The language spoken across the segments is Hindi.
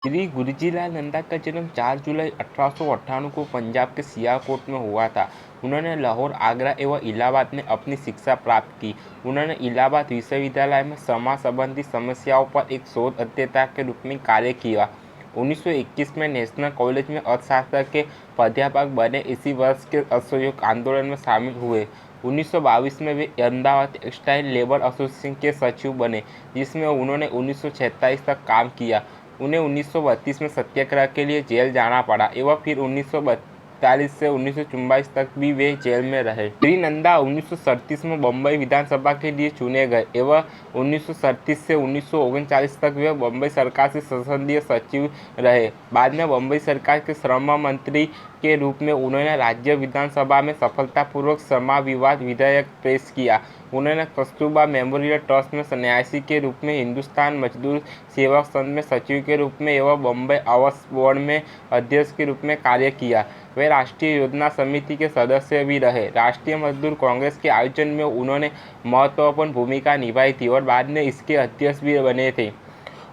श्री गुरजीलाल नंदा का जन्म 4 जुलाई 1898 को पंजाब के सियालकोट में हुआ था। उन्होंने लाहौर, आगरा एवं इलाहाबाद में अपनी शिक्षा प्राप्त की। उन्होंने इलाहाबाद विश्वविद्यालय में समाज संबंधी समस्याओं पर एक शोध अध्येता के रूप में कार्य किया। 1921 में नेशनल कॉलेज में अर्थशास्त्र के प्राध्यापक बने। इसी वर्ष के असहयोग आंदोलन में शामिल हुए। 1922 में वे अहमदाबाद टेक्सटाइल लेबर एसोसिएशन के सचिव बने, जिसमें उन्होंने 1946 तक काम किया। उन्हें 1932 में सत्याग्रह के लिए जेल जाना पड़ा एवं फिर 1942 से 1944 तक भी वे जेल में रहे। श्री नंदा 1937 में बम्बई विधानसभा के लिए चुने गए एवं 1937 से 1939 तक वे बम्बई सरकार से संसदीय सचिव रहे। बाद में बम्बई सरकार के श्रम मंत्री के रूप में उन्होंने राज्य विधानसभा में सफलतापूर्वक श्रम विवाद विधेयक पेश किया। उन्होंने कस्तूरबा मेमोरियल ट्रस्ट में न्यासी के रूप में, हिंदुस्तान मजदूर सेवक संघ में सचिव के रूप में एवं बम्बई आवास बोर्ड में अध्यक्ष के रूप में कार्य किया। वे राष्ट्रीय योजना समिति के सदस्य भी रहे। राष्ट्रीय मजदूर कांग्रेस के आयोजन में उन्होंने महत्वपूर्ण भूमिका निभाई थी और बाद में इसके अध्यक्ष भी बने थे।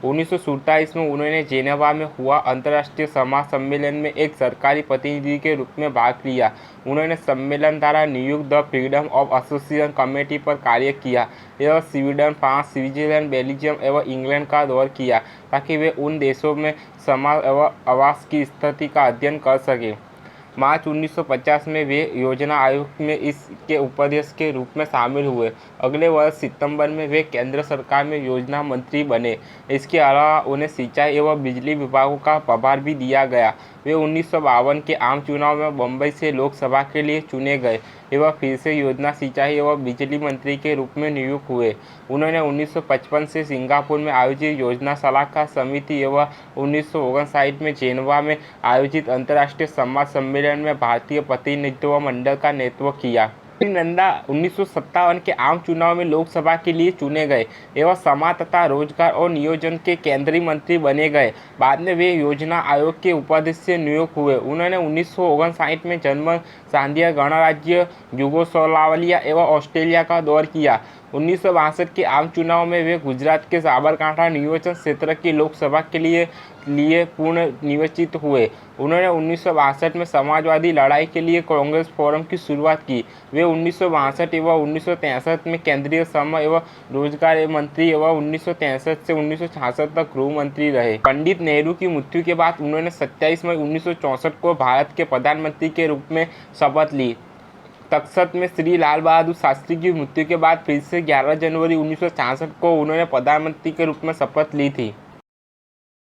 1947 में उन्होंने जेनेवा में हुआ अंतर्राष्ट्रीय समाज सम्मेलन में एक सरकारी प्रतिनिधि के रूप में भाग लिया। उन्होंने सम्मेलन द्वारा नियुक्त the freedom of association committee पर कार्य किया एवं स्वीडन, फ्रांस, स्विट्जरलैंड, बेल्जियम एवं इंग्लैंड का दौरा किया ताकि वे उन देशों में समाज एवं आवास की स्थिति का अध्ययन कर सकें। मार्च 1950 में वे योजना आयोग में इसके उपाध्यक्ष के रूप में शामिल हुए। अगले वर्ष सितंबर में वे केंद्र सरकार में योजना मंत्री बने। इसके अलावा उन्हें सिंचाई एवं बिजली विभागों का प्रभार भी दिया गया। वे 1952 के आम चुनाव में बम्बई से लोकसभा के लिए चुने गए एवं फिर से योजना, सिंचाई एवं बिजली मंत्री के रूप में नियुक्त हुए। उन्होंने 1955 से सिंगापुर में आयोजित योजना सलाहकार समिति एवं 1959 में जेनेवा में आयोजित अंतर्राष्ट्रीय समाज सम्मेलन में भारतीय प्रतिनिधित्व मंडल का नेतृत्व किया। श्री नंदा 1957 के आम चुनाव में लोकसभा के लिए चुने गए एवं समाज तथा रोजगार और नियोजन के केंद्रीय मंत्री बने गए। बाद में वे योजना आयोग के उपाध्यक्ष नियुक्त हुए। उन्होंने 1959 में जर्मन सांघीय गणराज्य यूगोस्लाविया एवं ऑस्ट्रेलिया का दौरा किया। 1962 के आम चुनाव में वे गुजरात के साबरकांठा नियोजन क्षेत्र की लोकसभा के लिए पुनः निर्वाचित हुए। उन्होंने 1962 में समाजवादी लड़ाई के लिए कांग्रेस फोरम की शुरुआत की। वे 1962 एवं 1963 में केंद्रीय श्रम एवं रोजगार मंत्री एवं 1963 से 1966 तक गृह मंत्री रहे। पंडित नेहरू की मृत्यु के बाद उन्होंने 27 मई 1964 को भारत के प्रधानमंत्री के रूप में शपथ ली। तक्षत में श्री लाल बहादुर शास्त्री की मृत्यु के बाद फिर से 11 जनवरी 1966 को उन्होंने प्रधानमंत्री के रूप में शपथ ली थी।